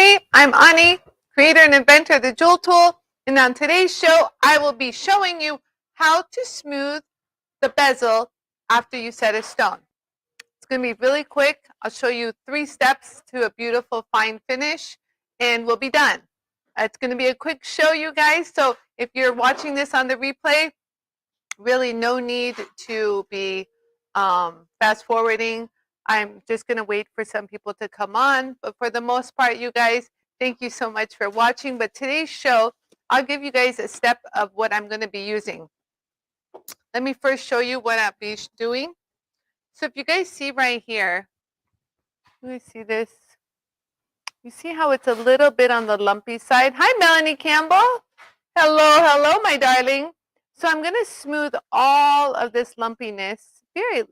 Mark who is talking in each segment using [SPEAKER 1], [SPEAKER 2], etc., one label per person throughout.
[SPEAKER 1] Hey, I'm Anie, creator and inventor of the JOOL tool, and on today's show, I will be showing you how to smooth the bezel after you set a stone. It's going to be really quick. I'll show you 3 steps to a beautiful fine finish, and we'll be done. It's going to be a quick show, you guys, so if you're watching this on the replay, really no need to be fast forwarding. I'm just going to wait for some people to come on. But for the most part, you guys, thank you so much for watching. But today's show, I'll give you guys a step of what I'm going to be using. Let me first show you what I'll be doing. So if you guys see right here, let me see this. You see how it's a little bit on the lumpy side? Hi, Melanie Campbell. Hello, hello, my darling. So I'm going to smooth all of this lumpiness, very,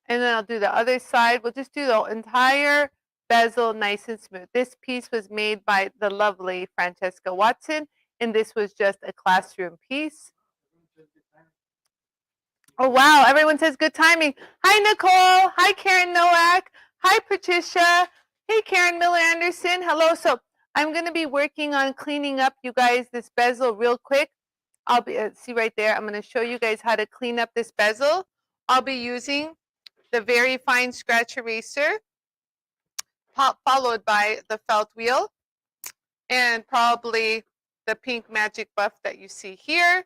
[SPEAKER 1] and then I'll do the other side. We'll just do the entire bezel nice and smooth. This piece was made by the lovely Francesca Watson, and this was just a classroom piece. Oh, wow. Everyone says good timing. Hi, Nicole. Hi, Karen Nowak. Hi, Patricia. Hey, Karen Miller Anderson. Hello. So I'm going to be working on cleaning up, you guys, this bezel real quick. I'll be, see right there, I'm going to show you guys how to clean up this bezel. I'll be using the very fine scratch eraser, followed by the felt wheel, and probably the pink magic buff that you see here.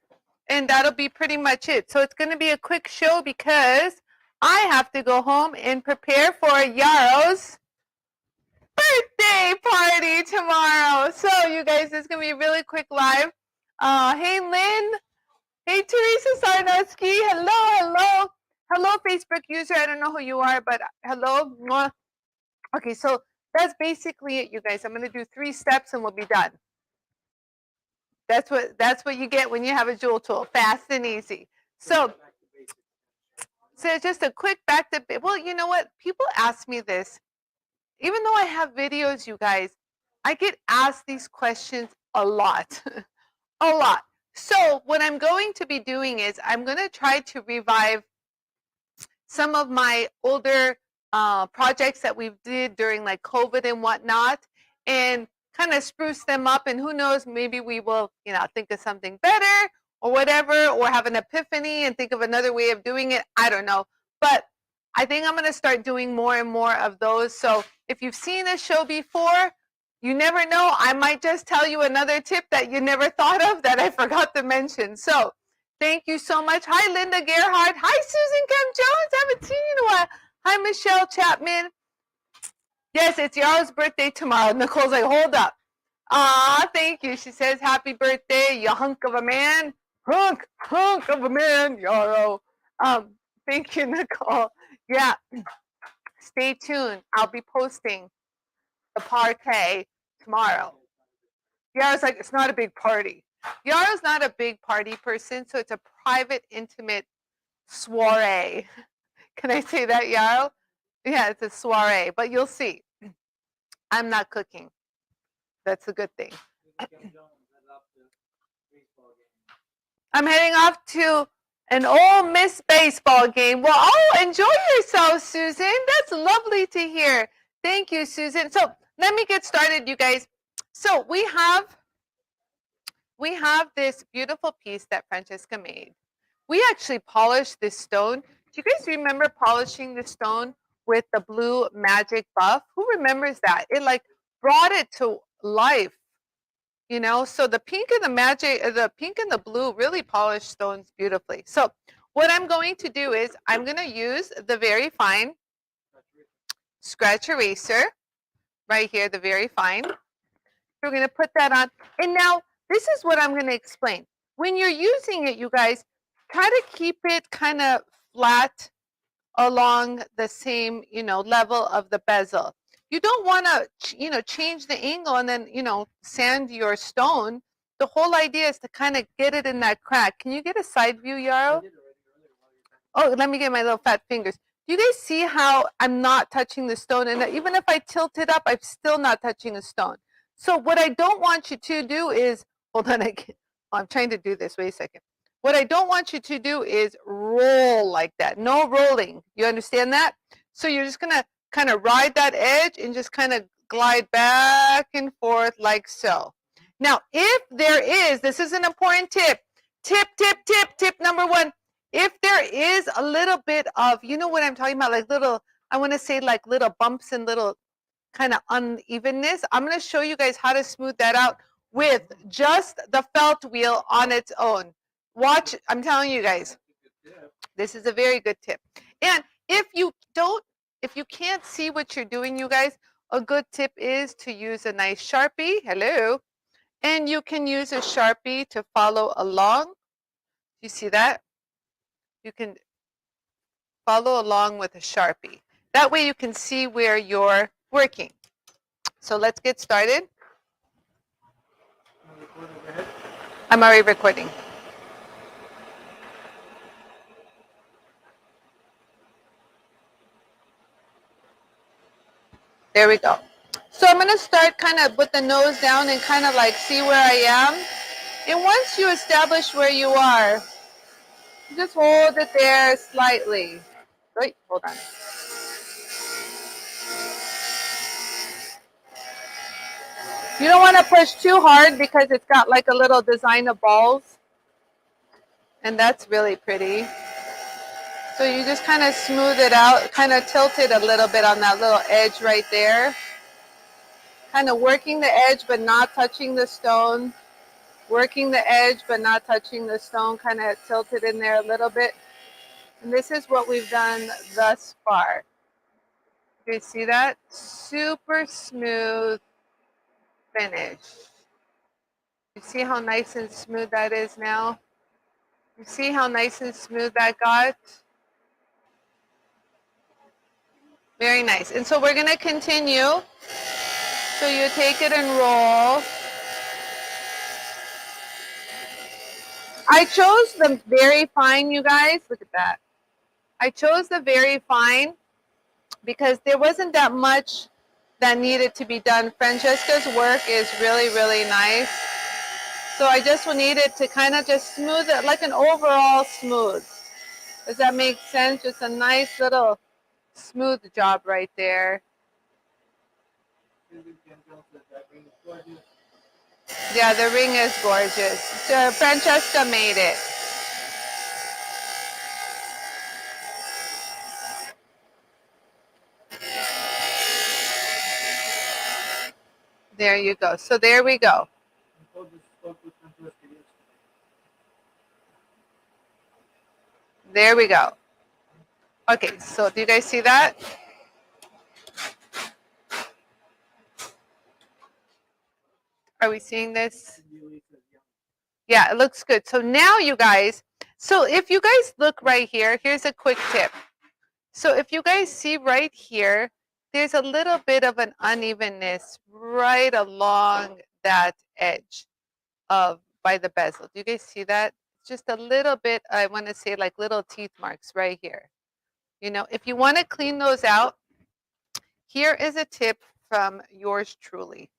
[SPEAKER 1] And that'll be pretty much it. So it's going to be a quick show because I have to go home and prepare for Yaro's birthday party tomorrow. So you guys, it's going to be a really quick live. Hey, Lynn. Hey, Teresa Sarnowski. Hello, hello. Hello, Facebook user. I don't know who you are, but hello. Okay, so that's basically it, you guys. I'm going to do 3 steps and we'll be done. That's what you get when you have a JOOL tool, fast and easy. So it's just a quick back to, well, you know what? People ask me this. Even though I have videos, you guys, I get asked these questions a lot, a lot. So what I'm going to be doing is I'm going to try to revive some of my older projects that we did during like COVID and whatnot, and kind of spruce them up. And who knows, maybe we will, think of something better or whatever, or have an epiphany and think of another way of doing it. I don't know. But I think I'm going to start doing more and more of those. So if you've seen this show before, you never know. I might just tell you another tip that you never thought of that I forgot to mention. So thank you so much. Hi, Linda Gerhardt. Hi, Susan Kemp Jones. I haven't seen you in a while. Hi, Michelle Chapman. Yes, it's Yaro's birthday tomorrow. Nicole's like, hold up. Thank you. She says, happy birthday, you hunk of a man. Hunk of a man, Yaro. Thank you, Nicole. Yeah, stay tuned. I'll be posting the party tomorrow. Yaro's like, it's not a big party. Yaro's not a big party person, so it's a private, intimate soiree. Can I say that, Yaro? Yeah, it's a soiree, but you'll see. I'm not cooking. That's a good thing. I'm heading off to an Ole Miss baseball game. Well, oh, enjoy yourself, Susan. That's lovely to hear. Thank you, Susan. So let me get started, you guys. So we have this beautiful piece that Francesca made. We actually polished this stone. Do you guys remember polishing the stone with the blue magic buff? Who remembers that? It like brought it to life. So the pink and the blue really polished stones beautifully. So what I'm going to do is I'm going to use the very fine scratch eraser right here, the very fine. We're going to put that on. And now this is what I'm going to explain. When you're using it, you guys, try to keep it kind of flat along the same, level of the bezel. You don't want to, change the angle and then, sand your stone. The whole idea is to kind of get it in that crack. Can you get a side view, Yaro? Oh, let me get my little fat fingers. Do you guys see how I'm not touching the stone? And even if I tilt it up, I'm still not touching a stone. So what I don't want you to do is, hold on, I'm trying to do this. Wait a second. What I don't want you to do is roll like that. No rolling. You understand that? So you're just going to kind of ride that edge and just kind of glide back and forth like so. Now, if there is, this is an important tip. Tip number one. If there is a little bit of, you know what I'm talking about, like little, I want to say like little bumps and little kind of unevenness, I'm going to show you guys how to smooth that out with just the felt wheel on its own. Watch, I'm telling you guys, this is a very good tip. And if you can't see what you're doing, you guys, a good tip is to use a nice Sharpie. Hello. And you can use a Sharpie to follow along. You see that? You can follow along with a Sharpie. That way you can see where you're working. So let's get started. I'm already recording. There we go. So I'm going to start kind of with the nose down and kind of like see where I am. And once you establish where you are, just hold it there slightly. Wait, hold on. You don't want to push too hard because it's got like a little design of balls. And that's really pretty. So you just kind of smooth it out, kind of tilt it a little bit on that little edge right there. Kind of working the edge but not touching the stone. Working the edge but not touching the stone, kind of tilt it in there a little bit. And this is what we've done thus far. You see that? Super smooth finish. You see how nice and smooth that is now? You see how nice and smooth that got? Very nice. And so we're going to continue. So you take it and roll. I chose the very fine, you guys. Look at that. I chose the very fine because there wasn't that much that needed to be done. Francesca's work is really, really nice. So I just needed to kind of just smooth it, like an overall smooth. Does that make sense? Just a nice little smooth job right there. Yeah, the ring is gorgeous. So Francesca made it. There you go. So there we go. There we go. Okay, so do you guys see that? Are we seeing this? Yeah, it looks good. So now you guys, so if you guys look right here, here's a quick tip. So if you guys see right here, there's a little bit of an unevenness right along that edge of by the bezel. Do you guys see that? Just a little bit, I want to say like little teeth marks right here. You know, if you want to clean those out, here is a tip from yours truly.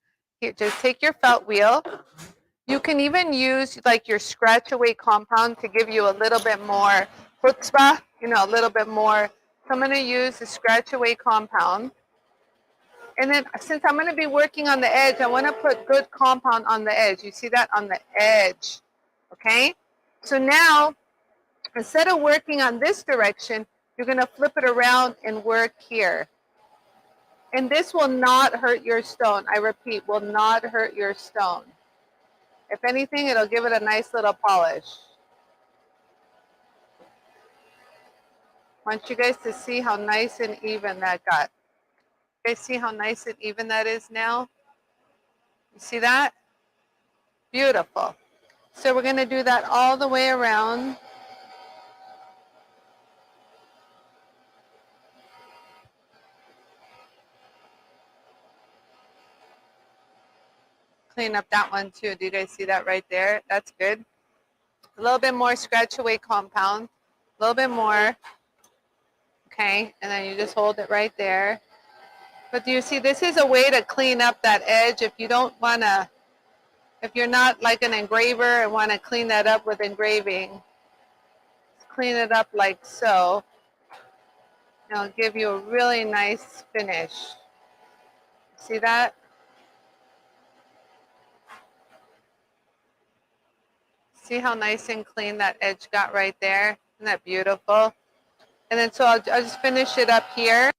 [SPEAKER 1] Here, just take your felt wheel. You can even use like your scratch away compound to give you a little bit more chutzpah, you know, a little bit more. So I'm going to use the scratch away compound. And then since I'm going to be working on the edge, I want to put good compound on the edge. You see that on the edge, okay? So now, instead of working on this direction, you're going to flip it around and work here. And this will not hurt your stone. I repeat, will not hurt your stone. If anything, it'll give it a nice little polish. I want you guys to see how nice and even that got. You guys see how nice and even that is now? You see that? Beautiful. So we're going to do that all the way around. Clean up that one too. Do you guys see that right there? That's good. A little bit more scratch away compound. A little bit more. Okay, and then you just hold it right there. But do you see, this is a way to clean up that edge. If you don't want to, if you're not like an engraver and want to clean that up with engraving, clean it up like so. It'll give you a really nice finish. See that? See how nice and clean that edge got right there? Isn't that beautiful? And then so I'll just finish it up here.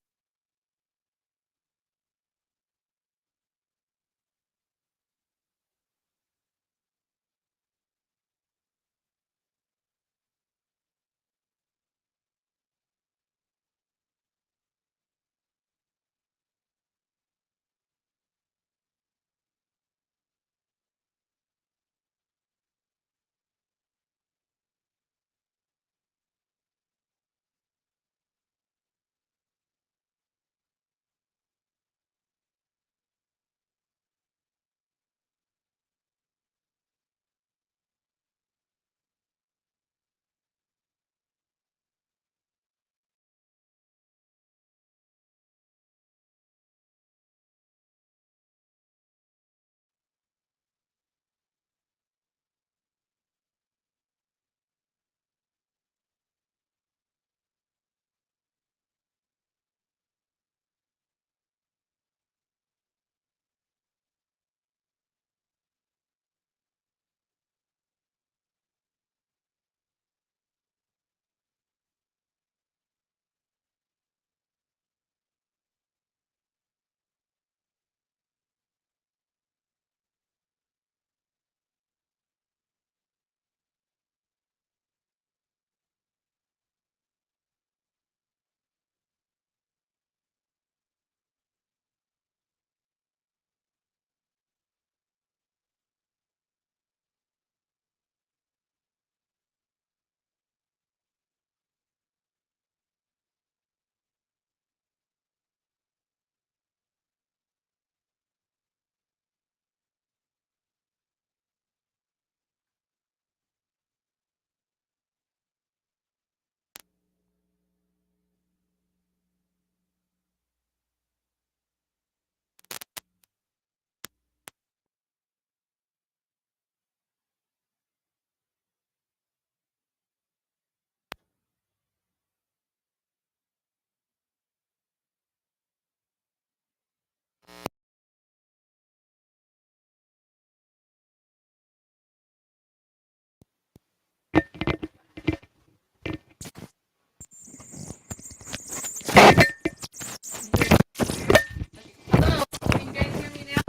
[SPEAKER 1] Hello, can you guys hear me now?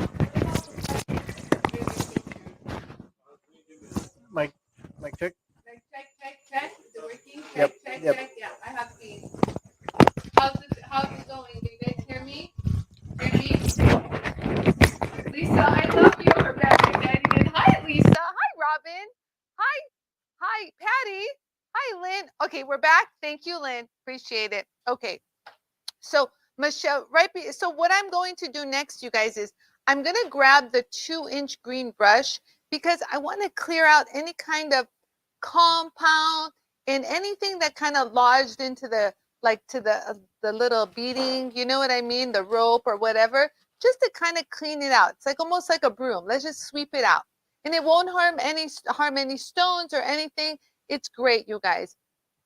[SPEAKER 2] Mic check.
[SPEAKER 1] Check. Is it working?
[SPEAKER 2] Yep.
[SPEAKER 1] Check. Yeah, I have these. How's it going? Do you guys hear me? Hear me? Lisa, I love your back and hi, Lisa. Hi, Robin. Hi, Patty. Hi, Lynn. Okay, we're back. Thank you, Lynn. Appreciate it. Okay. So Michelle, so what I'm going to do next, you guys, is I'm going to grab the 2-inch green brush because I want to clear out any kind of compound and anything that kind of lodged into the little beading, you know what I mean, the rope or whatever, just to kind of clean it out. It's like almost like a broom. Let's just sweep it out, and it won't harm any stones or anything. It's great, you guys.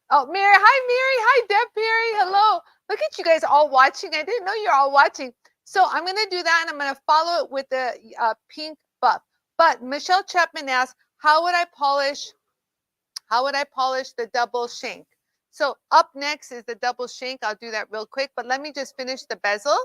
[SPEAKER 1] Oh, Mary. Hi, Mary. Hi, Deb Perry. Hello. Look at you guys all watching. I didn't know you're all watching. So I'm going to do that, and I'm going to follow it with the pink buff. But Michelle Chapman asked, how would I polish the double shank? So up next is the double shank. I'll do that real quick, but let me just finish the bezel.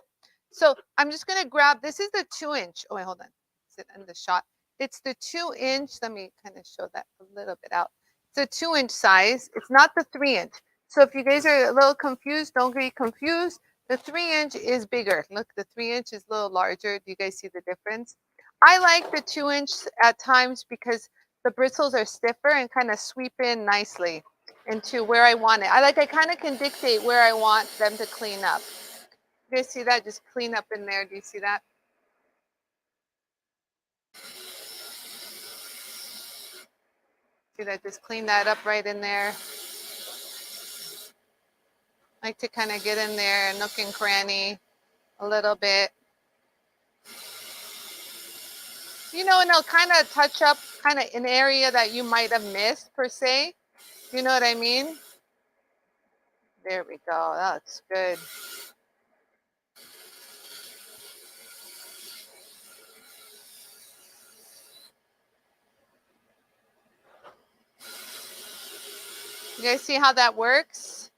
[SPEAKER 1] So I'm just going to grab, this is the 2-inch. Oh, wait, hold on. Is it in the shot? It's the 2-inch. Let me kind of show that a little bit out. It's a 2-inch size. It's not the 3-inch. So if you guys are a little confused, don't get confused. The 3-inch is bigger. Look, the 3-inch is a little larger. Do you guys see the difference? I like the 2-inch at times because the bristles are stiffer and kind of sweep in nicely into where I want it. I kind of can dictate where I want them to clean up. You guys see that? Just clean up in there. Do you see that? See that? Just clean that up right in there. I like to kind of get in there, nook and cranny a little bit. You know, and it'll kind of touch up kind of an area that you might have missed per se. You know what I mean? There we go. That's good. You guys see how that works?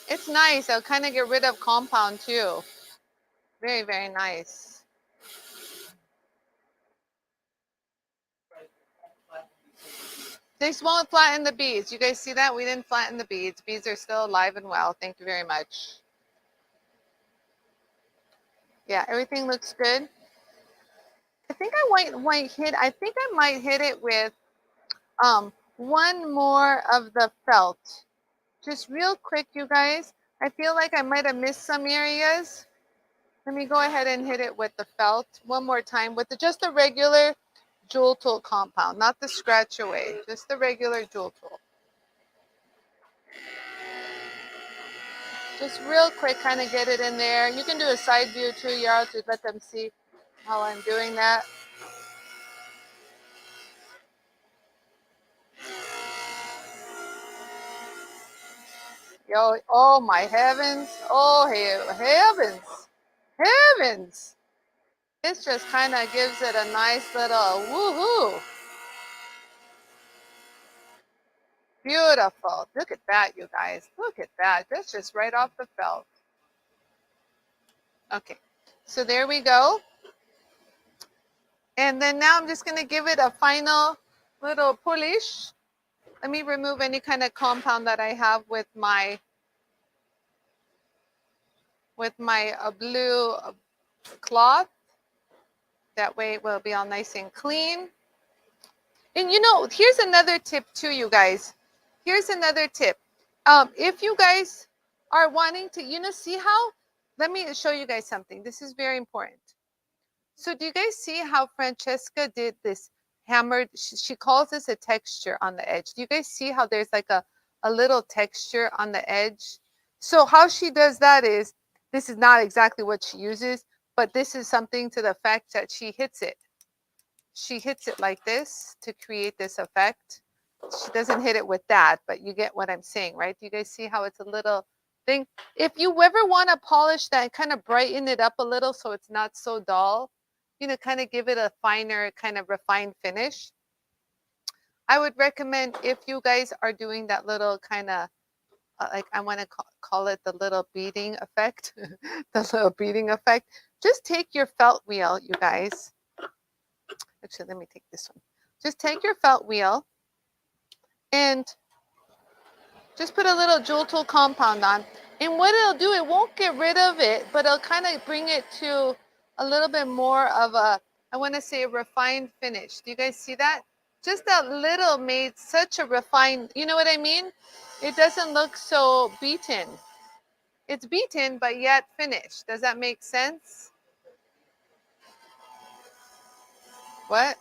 [SPEAKER 1] It's nice. It'll kind of get rid of compound too. Very, very nice. This won't flatten the beads. You guys see that? We didn't flatten the beads. Beads are still alive and well. Thank you very much. Yeah, everything looks good. I think I might hit it with one more of the felt. Just real quick, you guys. I feel like I might have missed some areas. Let me go ahead and hit it with the felt one more time with just the regular Jewel Tool compound, not the scratch away, just the regular Jewel Tool. Just real quick, kind of get it in there. You can do a side view too, y'all, to let them see how I'm doing that. Yo, oh my heavens. Oh, heavens. Heavens. This just kind of gives it a nice little woohoo. Beautiful. Look at that, you guys. Look at that. That's just right off the felt. Okay, so there we go. And then now I'm just going to give it a final little polish. Let me remove any kind of compound that I have with my blue cloth. That way it will be all nice and clean. And you know, here's another tip too, you guys. Here's another tip. If you guys are wanting to, you know, see how, let me show you guys something. This is very important. So do you guys see how Francesca did this hammered, she calls this a texture on the edge. Do you guys see how there's like a little texture on the edge? So how she does that is, this is not exactly what she uses, but this is something to the effect that she hits it. She hits it like this to create this effect. She doesn't hit it with that, but you get what I'm saying, right? Do you guys see how it's a little thing? If you ever want to polish that, kind of brighten it up a little so it's not so dull, you know, kind of give it a finer, kind of refined finish. I would recommend, if you guys are doing that little kind of, like I want to call it the little beading effect, the little beading effect, just take your felt wheel, you guys. Actually, let me take this one. Just take your felt wheel and just put a little Jewel Tool compound on. And what it'll do, it won't get rid of it, but it'll kind of bring it to a little bit more of a, I want to say, a refined finish. Do you guys see that? Just that little made such a refined, you know what I mean? It doesn't look so beaten. It's beaten, but yet finished. Does that make sense? What?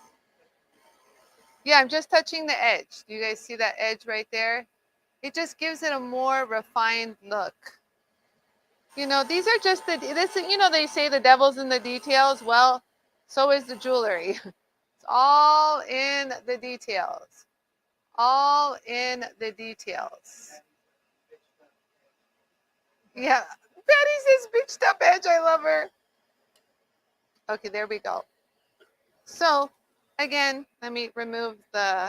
[SPEAKER 1] Yeah, I'm just touching the edge. Do you guys see that edge right there? It just gives it a more refined look. You know, these are just you know, they say the devil's in the details. Well, so is the jewelry. It's all in the details. All in the details. Yeah. Betty says bitched up edge. I love her. Okay, there we go. So again, let me remove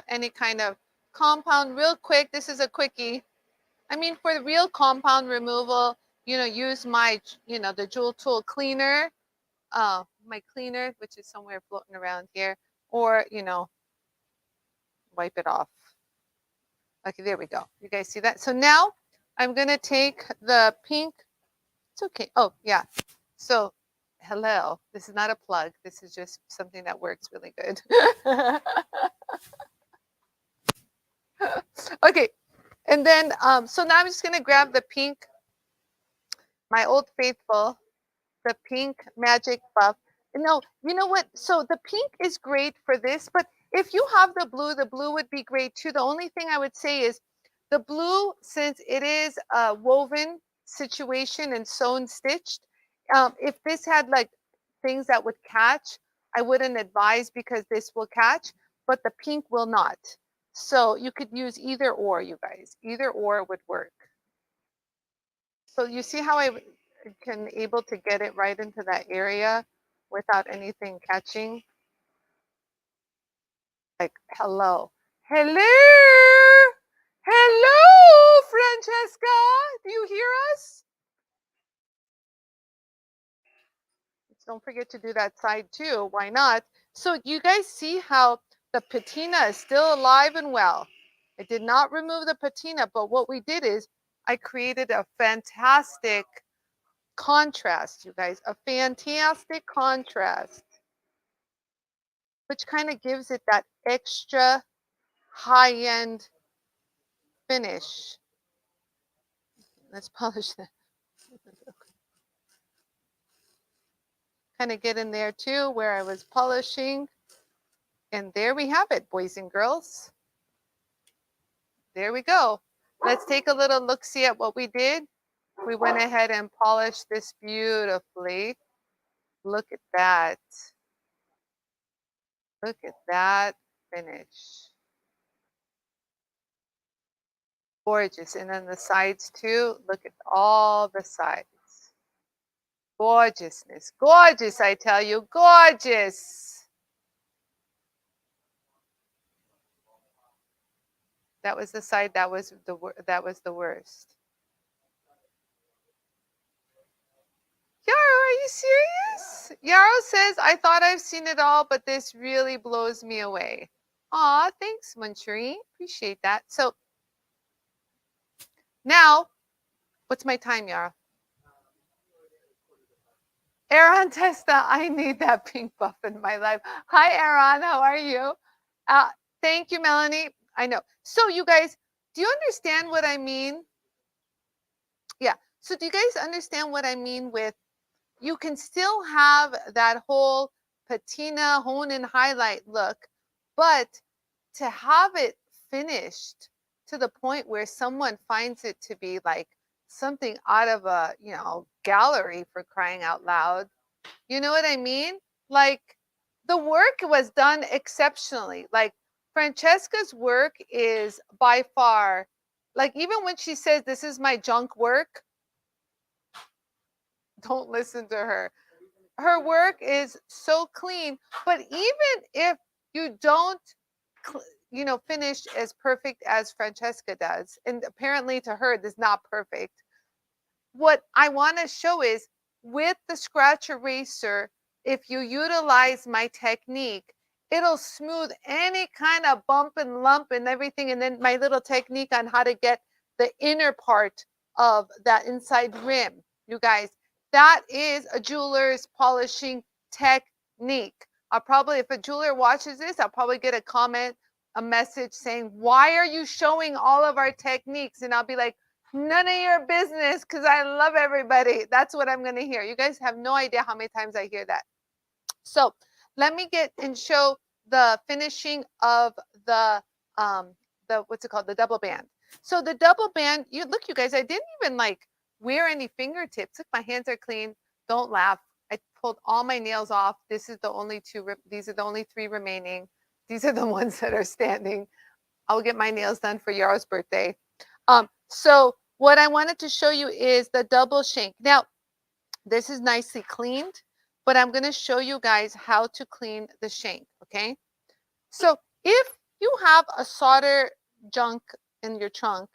[SPEAKER 1] any kind of compound real quick. This is a quickie. I mean, for the real compound removal, you know, use my, you know, the Jewel Tool cleaner, my cleaner, which is somewhere floating around here, or, you know, wipe it off. Okay, there we go. You guys see that? So now I'm going to take the pink. It's okay. Oh, yeah. So, hello. This is not a plug. This is just something that works really good. Okay. And then, so now I'm just going to grab the pink, my Old Faithful, the pink magic buff. No, you know what? So the pink is great for this, but if you have the blue would be great too. The only thing I would say is the blue, since it is a woven situation and sewn stitched, if this had like things that would catch, I wouldn't advise because this will catch, but the pink will not. So you could use either or, you guys. Either or would work. So you see how I can able to get it right into that area without anything catching? Like, hello. Hello? Hello? Francesca, do you hear us? Don't forget to do that side too. Why not? So you guys see how the patina is still alive and well. I did not remove the patina, but what we did is I created a fantastic contrast, you guys, a fantastic contrast, which kind of gives it that extra high-end finish. Let's polish that. Kind of get in there too where I was polishing. And there we have it, boys and girls. There we go. Let's take a little look-see at what we did. We went ahead and polished this beautifully. Look at that. Look at that finish. Gorgeous. And then the sides too. Look at all the sides. Gorgeousness. Gorgeous, I tell you. Gorgeous. That was the side that was the worst. Yarrow, are you serious? Yarrow says, I thought I've seen it all, but this really blows me away. Aw, thanks, Munchery. Appreciate that. So now, what's my time, Yarrow? Aaron Testa, I need that pink buff in my life. Hi, Aaron. How are you? Thank you, Melanie. I know. So you guys, do you understand what I mean? Yeah. So do you guys understand what I mean with you can still have that whole patina, hone and highlight look, but to have it finished to the point where someone finds it to be like something out of a, gallery, for crying out loud. You know what I mean? Like the work was done exceptionally. Like Francesca's work is by far, like even when she says this is my junk work, don't listen to her. Her work is so clean, but even if you don't finish as perfect as Francesca does, and apparently to her this is not perfect, what I want to show is with the scratch eraser, if you utilize my technique, it'll smooth any kind of bump and lump and everything. And then my little technique on how to get the inner part of that inside rim, you guys, that is a jeweler's polishing technique. I'll probably, if a jeweler watches this, I'll probably get a comment, a message saying, why are you showing all of our techniques? And I'll be like, none of your business, because I love everybody. That's what I'm going to hear. You guys have no idea how many times I hear that. So let me get and show the finishing of the what's it called? The double band. So the double band, you guys, I didn't even like wear any fingertips. Look, my hands are clean. Don't laugh. I pulled all my nails off. This is the only these are the only 3 remaining. These are the ones that are standing. I'll get my nails done for Yarrow's birthday. So what I wanted to show you is the double shank. Now, this is nicely cleaned, but I'm going to show you guys how to clean the shank, okay? So if you have a solder junk in your trunk,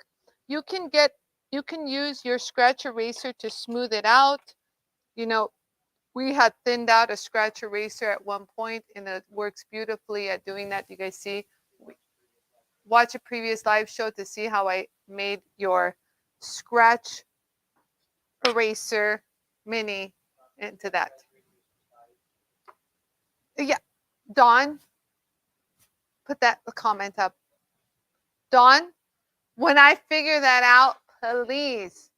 [SPEAKER 1] you can use your scratch eraser to smooth it out. We had thinned out a scratch eraser at one point, and it works beautifully at doing that. You guys see? Watch a previous live show to see how I made your scratch eraser mini into that. Yeah, Dawn, put that comment up. Dawn, when I figure that out, please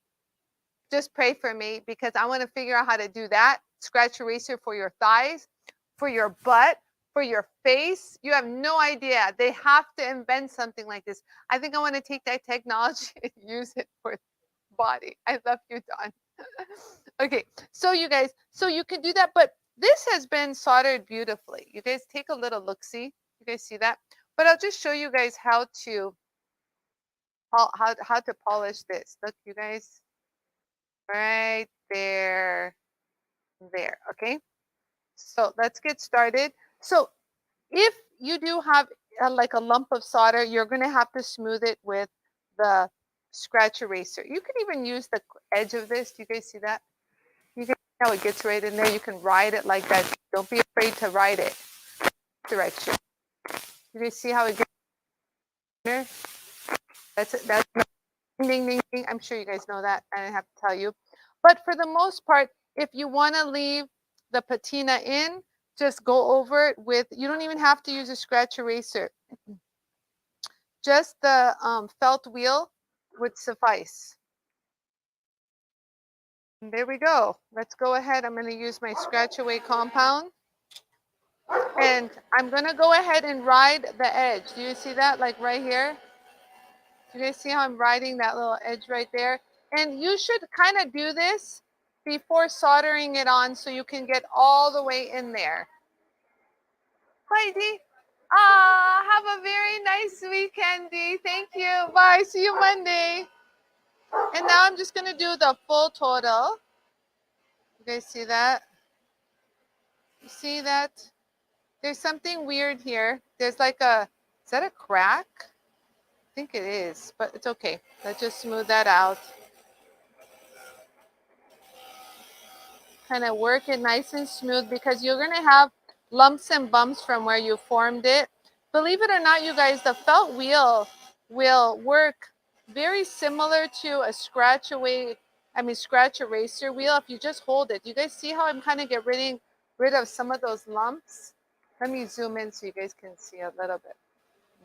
[SPEAKER 1] just pray for me, because I want to figure out how to do that. Scratch eraser for your thighs, for your butt, for your face. You have no idea. They have to invent something like this. I think I want to take that technology and use it for body. I love you, Dawn. Okay, so you guys, so you can do that, but this has been soldered beautifully. You guys take a little look-see. You guys see that? But I'll just show you guys how to polish this. Look, you guys, right there, okay? So let's get started. So if you do have like a lump of solder, you're going to have to smooth it with the scratch eraser. You can even use the edge of this. Do you guys see that? You can see how it gets right in there. You can ride it like that. Don't be afraid to ride it. Direction. You guys see how it gets in there? That's ding, ding, ding. I'm sure you guys know that. I didn't have to tell you. But for the most part, if you want to leave the patina in, just go over it with, you don't even have to use a scratch eraser. Just the felt wheel would suffice. And there we go. Let's go ahead. I'm going to use my scratch away compound. And I'm going to go ahead and ride the edge. Do you see that? Like right here? Do you guys see how I'm riding that little edge right there? And you should kind of do this before soldering it on so you can get all the way in there. Bye, Dee. Have a very nice weekend, Dee. Thank you. Bye. See you Monday. And now I'm just going to do the full total. You guys see that? You see that? There's something weird here. There's like a, is that a crack? I think it is, but it's okay. Let's just smooth that out. Kind of work it nice and smooth because you're going to have lumps and bumps from where you formed it. Believe it or not, you guys, the felt wheel will work very similar to a scratch eraser wheel if you just hold it. You guys see how I'm kind of getting rid of some of those lumps? Let me zoom in so you guys can see a little bit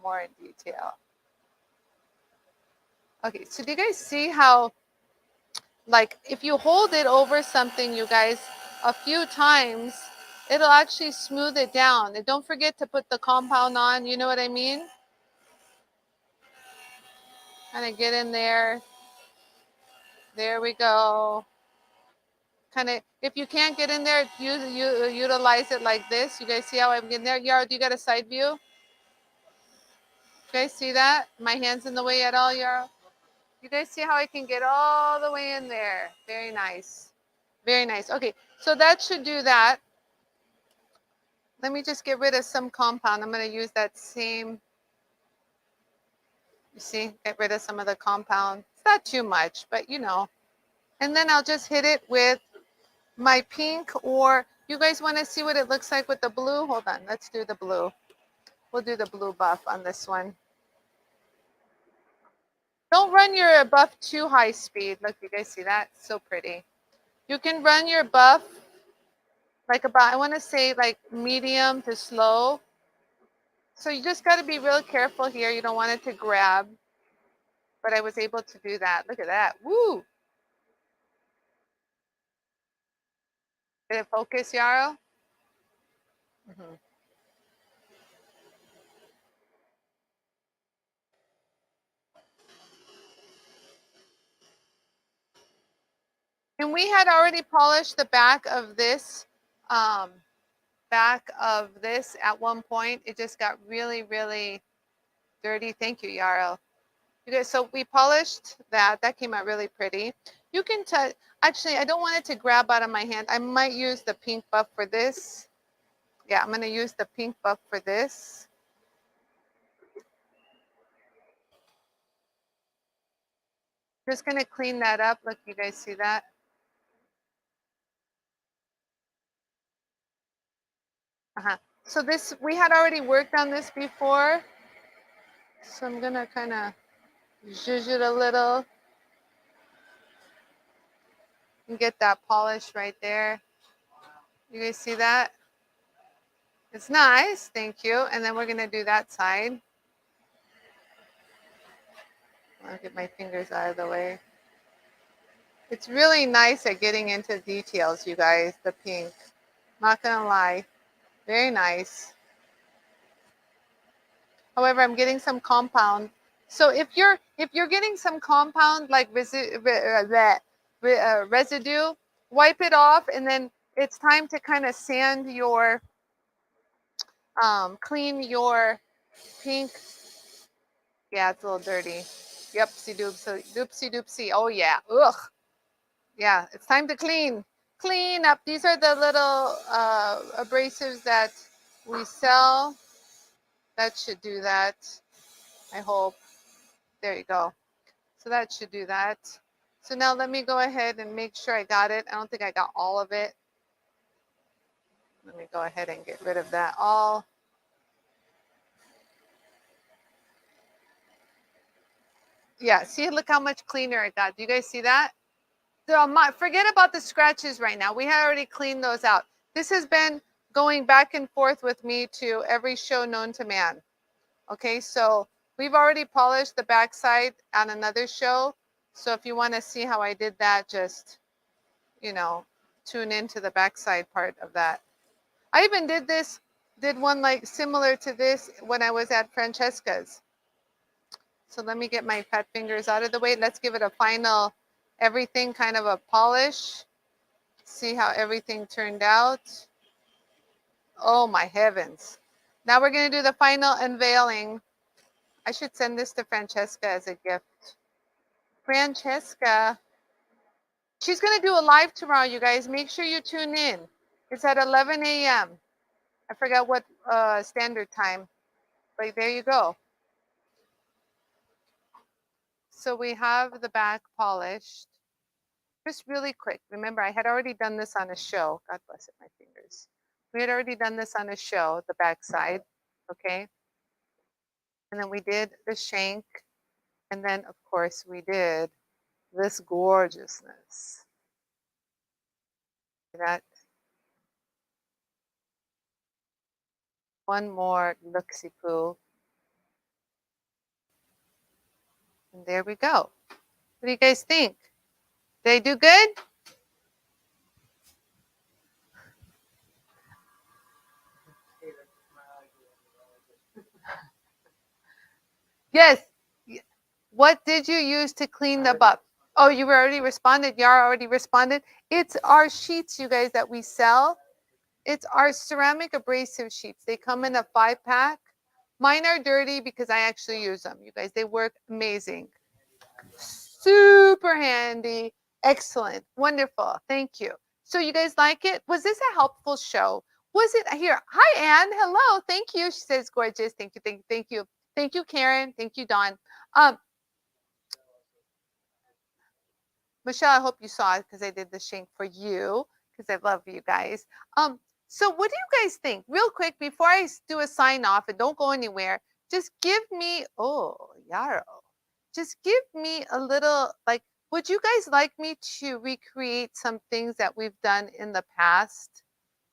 [SPEAKER 1] more in detail. Okay, so do you guys see how, like, if you hold it over something, you guys, a few times, it'll actually smooth it down. And don't forget to put the compound on, you know what I mean? Kind of get in there. There we go. Kind of, if you can't get in there, utilize it like this. You guys see how I'm getting there? Yara, do you got a side view? You guys see that? My hand's in the way at all, Yara? You guys see how I can get all the way in there? Very nice. Very nice. Okay, so that should do that. Let me just get rid of some compound. I'm going to use that same, you see, get rid of some of the compound. It's not too much, but you know. And then I'll just hit it with my pink, or you guys want to see what it looks like with the blue? Hold on, let's do the blue. We'll do the blue buff on this one. Don't run your buff too high speed. Look, you guys see that? So pretty. You can run your buff like about, I want to say like medium to slow. So you just got to be real careful here. You don't want it to grab. But I was able to do that. Look at that. Woo! Did it focus, Yarrow? Mm-hmm. And we had already polished the back of this at one point. It just got really, really dirty. Thank you, Yarrow. You guys, so we polished that. That came out really pretty. You can touch. Actually, I don't want it to grab out of my hand. I might use the pink buff for this. Yeah, I'm going to use the pink buff for this. Just going to clean that up. Look, you guys see that? So this, we had already worked on this before. So I'm going to kind of zhuzh it a little and get that polish right there. You guys see that? It's nice. Thank you. And then we're going to do that side. I'll get my fingers out of the way. It's really nice at getting into details, you guys, the pink. Not going to lie. Very nice. However, I'm getting some compound. So if you're getting some compound like residue, wipe it off, and then it's time to kind of sand your, clean your pink. Yeah, it's a little dirty. Yupsie doopsie. Oh yeah. Ugh. Yeah, it's time to clean up. These are the little abrasives that we sell. That should do that. I hope. There you go. So that should do that. So now let me go ahead and make sure I got it. I don't think I got all of it. Let me go ahead and get rid of that all. Yeah, see, look how much cleaner it got. Do you guys see that? So forget about the scratches right now. We had already cleaned those out. This has been going back and forth with me to every show known to man. Okay, so we've already polished the backside on another show. So if you want to see how I did that, just, you know, tune into the backside part of that. I even did one like similar to this when I was at Francesca's. So let me get my fat fingers out of the way. Let's give it a final, everything kind of a polish. See how everything turned out. Oh my heavens. Now we're going to do the final unveiling. I should send this to Francesca as a gift. Francesca. She's going to do a live tomorrow, you guys. Make sure you tune in. It's at 11 a.m. I forgot what standard time. But there you go. So we have the back polished. Just really quick. Remember, I had already done this on a show. God bless it, my fingers. We had already done this on a show, the back side. Okay. And then we did the shank. And then, of course, we did this gorgeousness. That one more looksy poo. And there we go. What do you guys think? Did I do good? Yes. What did you use to clean the buff? Oh, you already responded. Yara already responded. It's our sheets, you guys, that we sell. It's our ceramic abrasive sheets. They come in a 5-pack. Mine are dirty because I actually use them. You guys, they work amazing. Super handy. Excellent. Wonderful. Thank you. So you guys like it? Was this a helpful show? Was it here? Hi, Anne. Hello. Thank you. She says gorgeous. Thank you. Thank you. Thank you. Thank you, Karen. Thank you, Dawn. Michelle, I hope you saw it because I did the shank for you because I love you guys. So what do you guys think? Real quick, before I do a sign off and don't go anywhere, just give me, oh, Yarrow, just give me a little, like, would you guys like me to recreate some things that we've done in the past?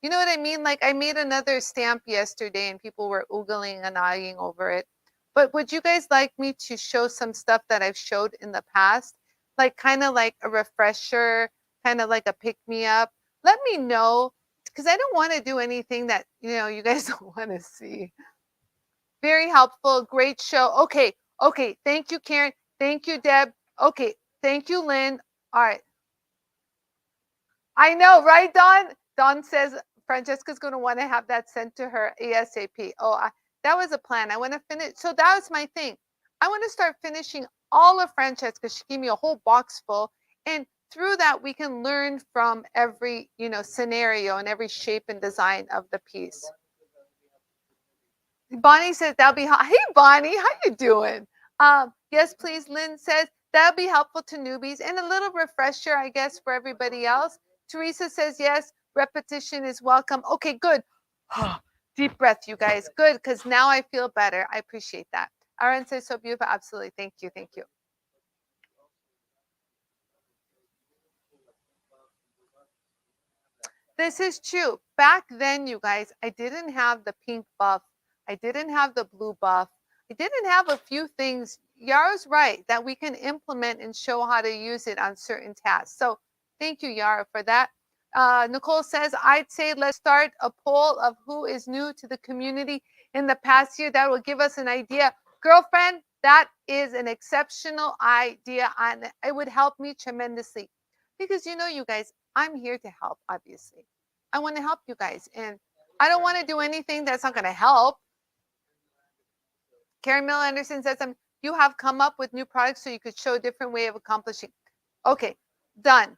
[SPEAKER 1] You know what I mean? Like I made another stamp yesterday and people were oogling and eyeing over it. But would you guys like me to show some stuff that I've showed in the past? Like kind of like a refresher, kind of like a pick me up. Let me know because I don't want to do anything that, you guys don't want to see. Very helpful. Great show. Okay. Okay. Thank you, Karen. Thank you, Deb. Okay. Thank you, Lynn. All right. I know, right, Dawn? Dawn says Francesca's going to want to have that sent to her ASAP. Oh, that was a plan. I want to finish. So that was my thing. I want to start finishing all of Francesca. She gave me a whole box full. And through that, we can learn from every, scenario and every shape and design of the piece. Bonnie says that'll be hey Bonnie, how you doing? Yes, please. Lynn says that'll be helpful to newbies and a little refresher, I guess, for everybody else. Teresa says yes, repetition is welcome. Okay, good. Deep breath, you guys. Good, because now I feel better. I appreciate that. Aaron says so beautiful. Absolutely. Thank you. Thank you. This is true. Back then, you guys, I didn't have the pink buff. I didn't have the blue buff. I didn't have a few things. Yara's right that we can implement and show how to use it on certain tasks. So thank you, Yara, for that. Nicole says, I'd say let's start a poll of who is new to the community in the past year. That will give us an idea. Girlfriend, that is an exceptional idea. And it would help me tremendously. Because you guys, I'm here to help, obviously. I want to help you guys. And I don't want to do anything that's not going to help. Karen Miller Anderson says, you have come up with new products so you could show a different way of accomplishing. Okay, done.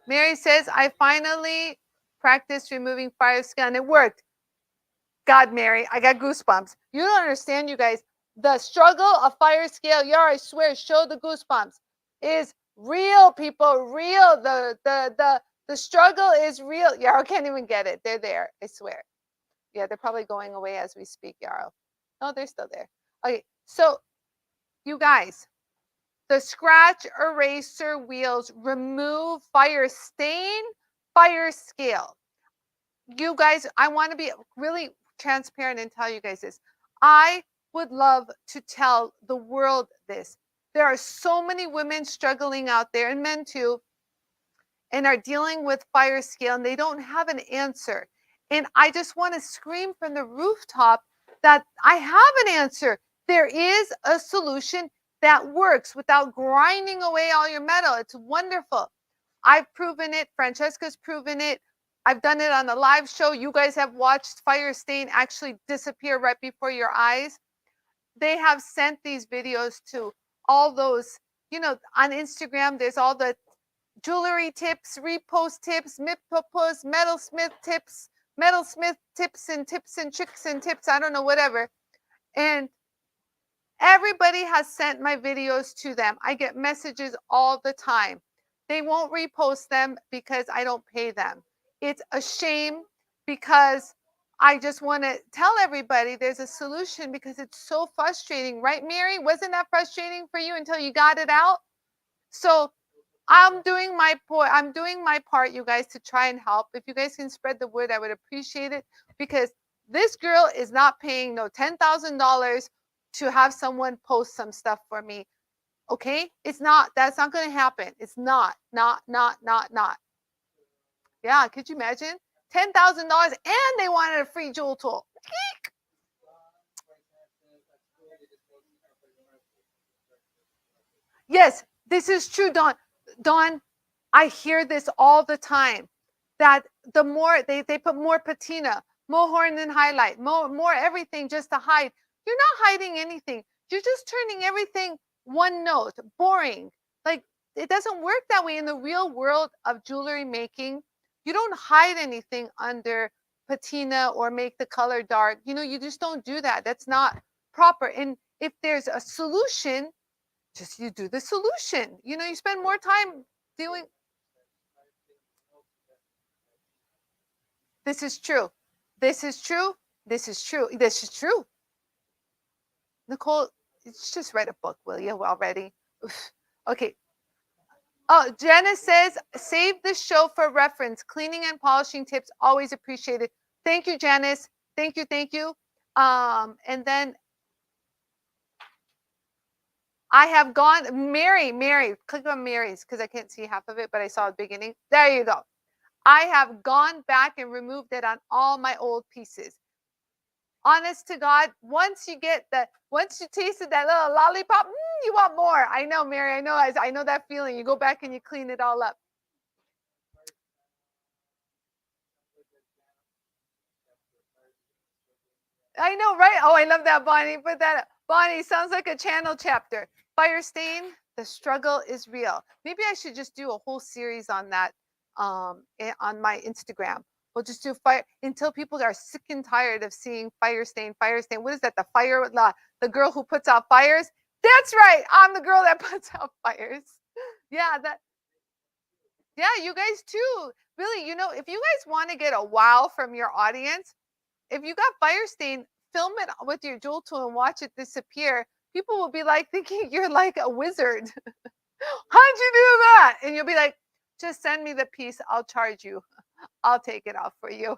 [SPEAKER 1] Mary says, I finally practiced removing fire skin. It worked. God, Mary, I got goosebumps. You don't understand, you guys. The struggle of fire scale, Yara, I swear, show the goosebumps, is real, people, real. The struggle is real. Yarrow can't even get it. They're there, I swear. Yeah, they're probably going away as we speak, Yarrow. No, they're still there. Okay, so you guys, the scratch eraser wheels remove fire stain, fire scale. You guys, I want to be really transparent and tell you guys this. I would love to tell the world this. There are so many women struggling out there, and men too, and are dealing with fire scale, and they don't have an answer. And I just want to scream from the rooftop that I have an answer. There is a solution that works without grinding away all your metal. It's wonderful. I've proven it. Francesca's proven it. I've done it on a live show. You guys have watched fire stain actually disappear right before your eyes. They have sent these videos to all those, on Instagram, there's all the jewelry tips, repost tips, metalsmith tips and tricks and tips, I don't know, whatever. And everybody has sent my videos to them. I get messages all the time. They won't repost them because I don't pay them. It's a shame because I just want to tell everybody there's a solution because it's so frustrating, right, Mary? Wasn't that frustrating for you until you got it out? So I'm doing my part, you guys, to try and help. If you guys can spread the word, I would appreciate it, because this girl is not paying no $10,000 to have someone post some stuff for me. Okay? That's not going to happen. It's not. Yeah, could you imagine? $10,000 and they wanted a free jewel tool. Yes, this is true, Dawn. Dawn, I hear this all the time, that the more they put more patina, more horn and highlight, more everything just to hide. You're not hiding anything. You're just turning everything one note, boring. Like, it doesn't work that way in the real world of jewelry making. You don't hide anything under patina or make the color dark. You just don't do that. That's not proper. And if there's a solution, just you do the solution. You spend more time doing. This is true. This is true. This is true. This is true. Nicole, just write a book, will you, already? Okay. Oh, Jenna says, save the show for reference. Cleaning and polishing tips, always appreciated. Thank you, Janice. Thank you. And then I have gone, Mary, click on Mary's because I can't see half of it, but I saw the beginning. There you go. I have gone back and removed it on all my old pieces. Honest to God, once you tasted that little lollipop, you want more. I know, Mary, I know that feeling. You go back and you clean it all up. I know, right? Oh, I love that, Bonnie. Put that up. Bonnie, sounds like a channel chapter. Fire stain, the struggle is real. Maybe I should just do a whole series on that on my Instagram. We'll just do fire until people are sick and tired of seeing fire stain. What is that? The girl who puts out fires? That's right. I'm the girl that puts out fires. Yeah, you guys too. Really, if you guys want to get a wow from your audience, if you got fire stain, film it with your jewel tool and watch it disappear. People will be like thinking you're like a wizard. How'd you do that? And you'll be like, just send me the piece. I'll charge you. I'll take it off for you.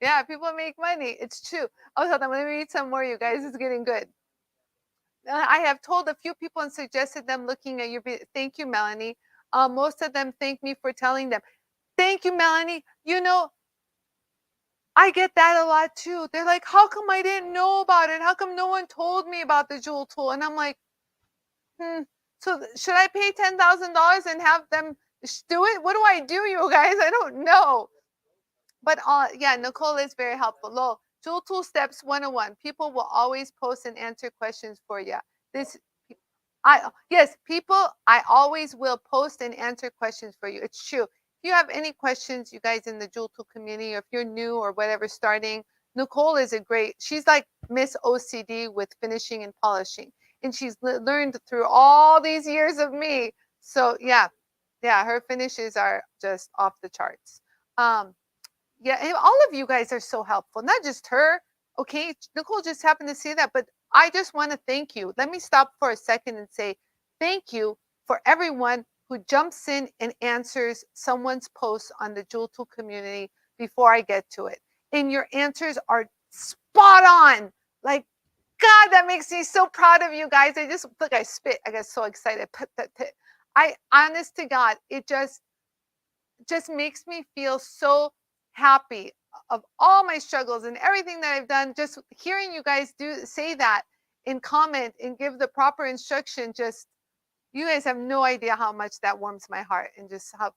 [SPEAKER 1] Yeah, people make money. It's true. Oh, hold on. Let me read some more, you guys. It's getting good. I have told a few people and suggested them looking at your video. Thank you, Melanie. Most of them thank me for telling them. Thank you, Melanie. I get that a lot too. They're like, how come I didn't know about it? How come no one told me about the jewel tool? And I'm like, so should I pay $10,000 and have them do it? What do I do, you guys? I don't know. But yeah, Nicole is very helpful. Lol, jewel tool steps 101. People will always post and answer questions for you. People, I always will post and answer questions for you. It's true. If you have any questions, you guys in the jewel tool community, or if you're new or whatever starting, Nicole is she's like Miss OCD with finishing and polishing. And she's learned through all these years of me. So yeah, her finishes are just off the charts. Yeah, and all of you guys are so helpful, not just her. Okay, Nicole just happened to say that, but I just want to thank you. Let me stop for a second and say thank you for everyone who jumps in and answers someone's post on the JOOLTOOL community before I get to it. And your answers are spot on. Like, God, that makes me so proud of you guys. I just look, I spit. I get so excited. Honest to God, it just makes me feel so happy of all my struggles and everything that I've done. Just hearing you guys say that and comment and give the proper instruction, just you guys have no idea how much that warms my heart and just how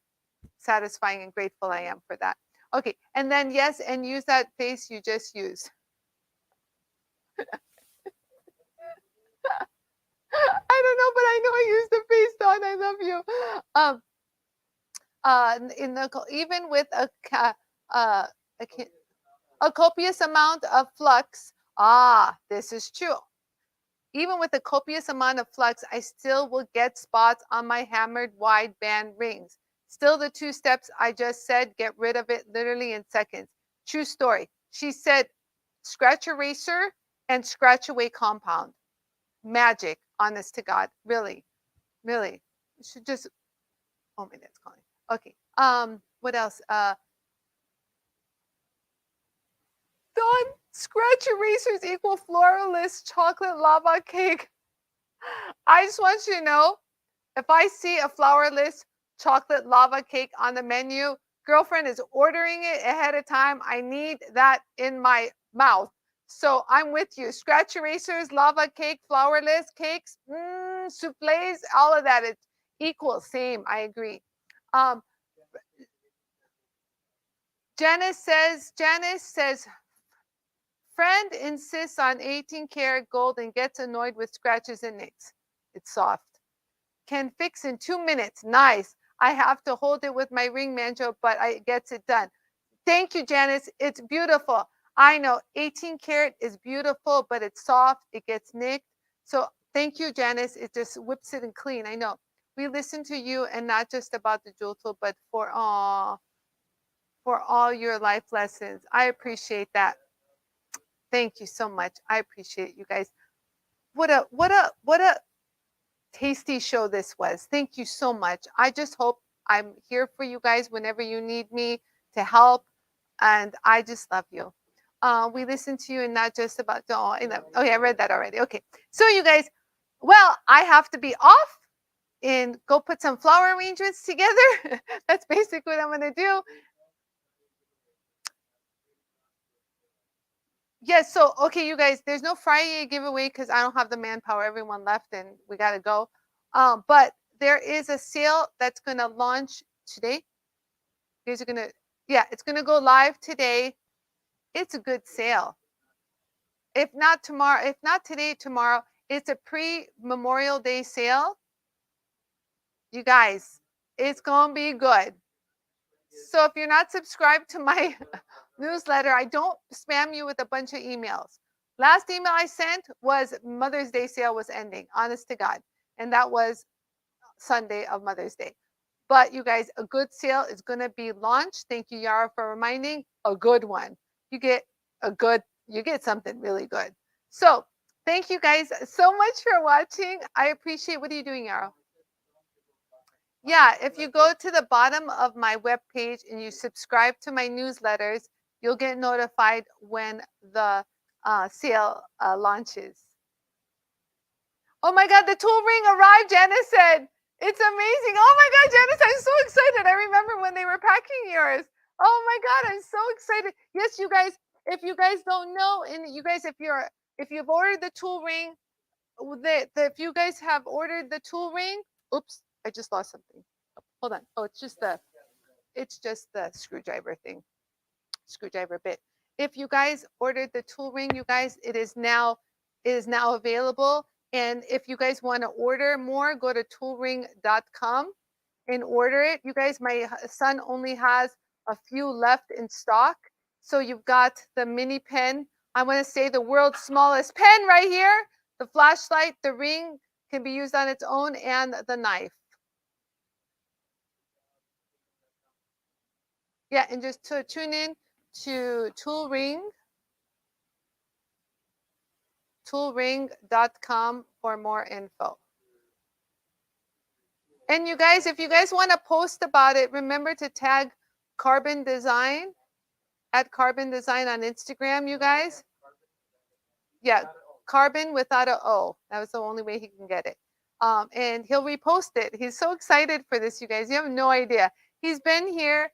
[SPEAKER 1] satisfying and grateful I am for that. Okay, and then yes, and use that face you just used. I don't know, but I know I used the face, Dawn. I love you. In the even with a copious amount of flux. This is true. Even with a copious amount of flux, I still will get spots on my hammered wide band rings. Still, the 2 steps I just said, get rid of it literally in seconds. True story. She said, scratch eraser and scratch away compound. Magic, honest to God. Really, really. You should just, oh, my dad's calling. Okay. What else? Dawn, scratch erasers equal floralist chocolate lava cake. I just want you to know, if I see a flourless chocolate lava cake on the menu, girlfriend is ordering it ahead of time. I need that in my mouth. So I'm with you. Scratch erasers, lava cake, flourless cakes, souffles, all of that. It's equal, same. I agree. Janice says, friend insists on 18 karat gold and gets annoyed with scratches and nicks. It's soft. Can fix in 2 minutes. Nice. I have to hold it with my ring manjo, but it gets it done. Thank you, Janice. It's beautiful. I know 18 karat is beautiful, but it's soft. It gets nicked. So thank you, Janice. It just whips it and clean. I know. We listen to you and not just about the JOOLTOOL, but for all your life lessons. I appreciate that. Thank you so much. I appreciate you guys. What a tasty show this was. Thank you so much. I just hope I'm here for you guys whenever you need me to help. And I just love you. We listen to you and not just about, okay, I read that already. Okay. So you guys, well, I have to be off and go put some flower arrangements together. That's basically what I'm going to do. Yes, so okay, you guys, there's no Friday giveaway because I don't have the manpower. Everyone left and we gotta go. But there is a sale that's gonna launch today. You guys are gonna, yeah, it's gonna go live today. It's a good sale. If not tomorrow, if not today, tomorrow. It's a pre-Memorial Day sale. You guys, it's gonna be good. So if you're not subscribed to my newsletter, I don't spam you with a bunch of emails. Last email I sent was Mother's Day sale was ending, honest to God. And that was Sunday of Mother's Day. But you guys, a good sale is going to be launched. Thank you, Yara, for reminding. A good one. You get something really good. So thank you guys so much for watching. I appreciate, what are you doing, Yara? Yeah, if you go to the bottom of my webpage and you subscribe to my newsletters, you'll get notified when the sale launches. Oh my God, the tool ring arrived, Janice said. It's amazing. Oh my God, Janice, I'm so excited. I remember when they were packing yours. Oh my God, I'm so excited. Yes, you guys, if you guys don't know, and you guys, if you've ordered the tool ring, if you guys have ordered the tool ring, oops, I just lost something. Hold on. Oh, it's just the screwdriver thing, screwdriver bit. If you guys ordered the tool ring, you guys, it is now available. And if you guys want to order more, go to toolring.com and order it. You guys, my son only has a few left in stock. So you've got the mini pen I want to say the world's smallest pen right here. The flashlight, the ring can be used on its own, and the knife. Yeah, and just to tune in to toolring.com for more info. And you guys, if you guys want to post about it, remember to tag Carbon Design at Carbon Design on Instagram, you guys. Yeah, Carbon without a O. That was the only way he can get it. And he'll repost it. He's so excited for this, you guys. You have no idea. He's been here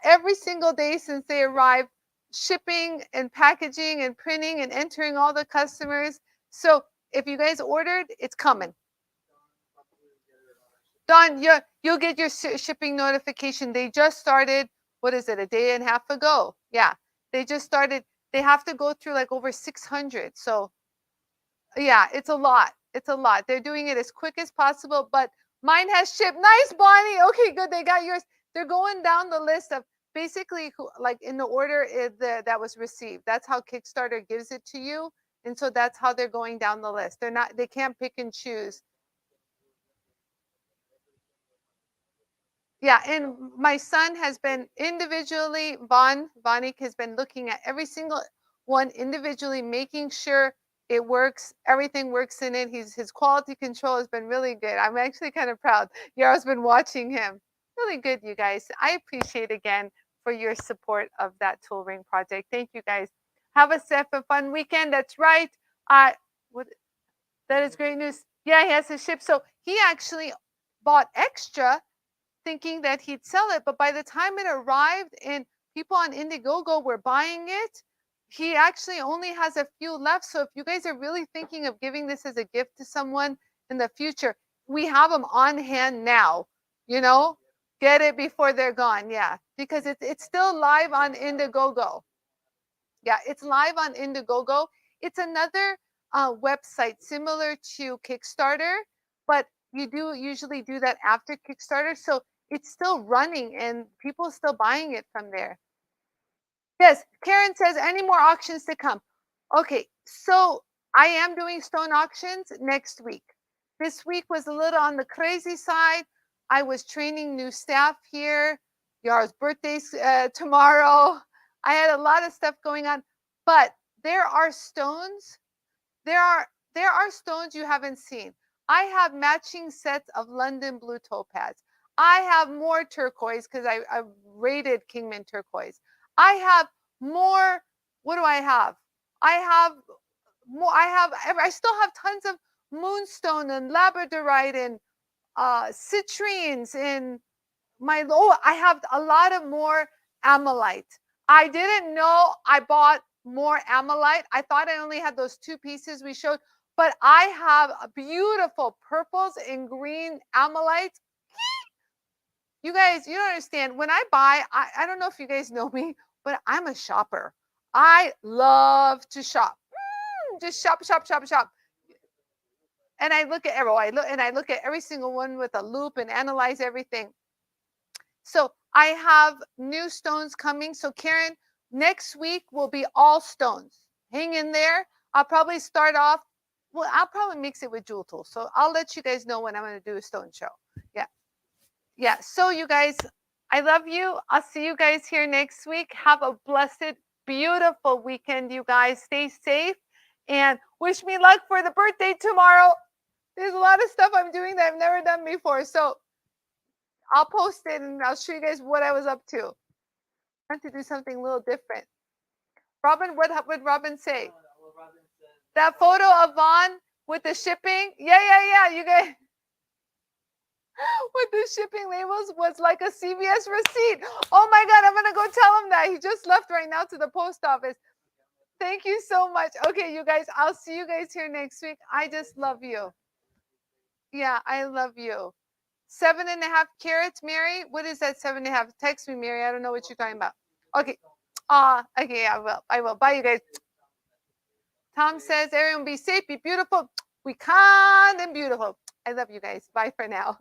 [SPEAKER 1] every single day since they arrived, shipping and packaging and printing and entering all the customers. So if you guys ordered, it's coming. Don, you'll get your shipping notification. They just started, what is it, a day and a half ago? Yeah, they just started. They have to go through like over 600. So yeah, it's a lot. It's a lot. They're doing it as quick as possible, but mine has shipped. Nice, Bonnie. Okay, good. They got yours. They're going down the list of basically who, like in the order that was received. That's how Kickstarter gives it to you. And so that's how they're going down the list. They can't pick and choose. Yeah, and my son has been individually, Vonnie has been looking at every single one individually, making sure it works, everything works in it. His quality control has been really good. I'm actually kind of proud. Yara's been watching him. Really good, you guys. I appreciate again for your support of that tool ring project. Thank you guys. Have a safe and fun weekend. That's right. What that is great news. Yeah, he has to ship. So he actually bought extra thinking that he'd sell it, but by the time it arrived and people on Indiegogo were buying it, he actually only has a few left. So if you guys are really thinking of giving this as a gift to someone in the future, we have them on hand now. You know, get it before they're gone. Yeah, because it's still live on Indiegogo. Yeah, it's live on Indiegogo. It's another website similar to Kickstarter, but you do usually do that after Kickstarter. So it's still running and people still buying it from there. Yes, Karen says any more auctions to come. Okay, so I am doing stone auctions next week. This week was a little on the crazy side. I was training new staff here. Yara's birthday's tomorrow. I had a lot of stuff going on, but there are stones. There are stones you haven't seen. I have matching sets of London blue topaz. I have more turquoise because I rated Kingman turquoise. I have more. What do I have? I have more. I still have tons of moonstone and labradorite and citrines and I have a lot of more amylite. I didn't know I bought more amylite. I thought I only had those two pieces we showed, but I have beautiful purples and green amylite. You guys, you don't understand. When I buy, I don't know if you guys know me, but I'm a shopper. I love to shop. Just shop, shop, shop, shop. And I look at I look at every single one with a loop and analyze everything. So I have new stones coming. So Karen, next week will be all stones. Hang in there. I'll probably start off. Well, I'll probably mix it with JOOLTOOL. So I'll let you guys know when I'm going to do a stone show. Yeah. Yeah. So you guys, I love you. I'll see you guys here next week. Have a blessed, beautiful weekend, you guys. Stay safe and wish me luck for the birthday tomorrow. There's a lot of stuff I'm doing that I've never done before. So I'll post it and I'll show you guys what I was up to. I had to do something a little different. Robin, what would Robin say? That photo of Vaughn with the shipping? Yeah. You guys, with the shipping labels was like a CVS receipt. Oh my God, I'm going to go tell him that. He just left right now to the post office. Thank you so much. Okay, you guys, I'll see you guys here next week. I just love you. Yeah, I love you. 7.5 carats, Mary. What is that 7.5? Text me, Mary. I don't know what you're talking about. Okay. Okay, I will. Bye, you guys. Tom says, everyone be safe, be beautiful. We kind and beautiful. I love you guys. Bye for now.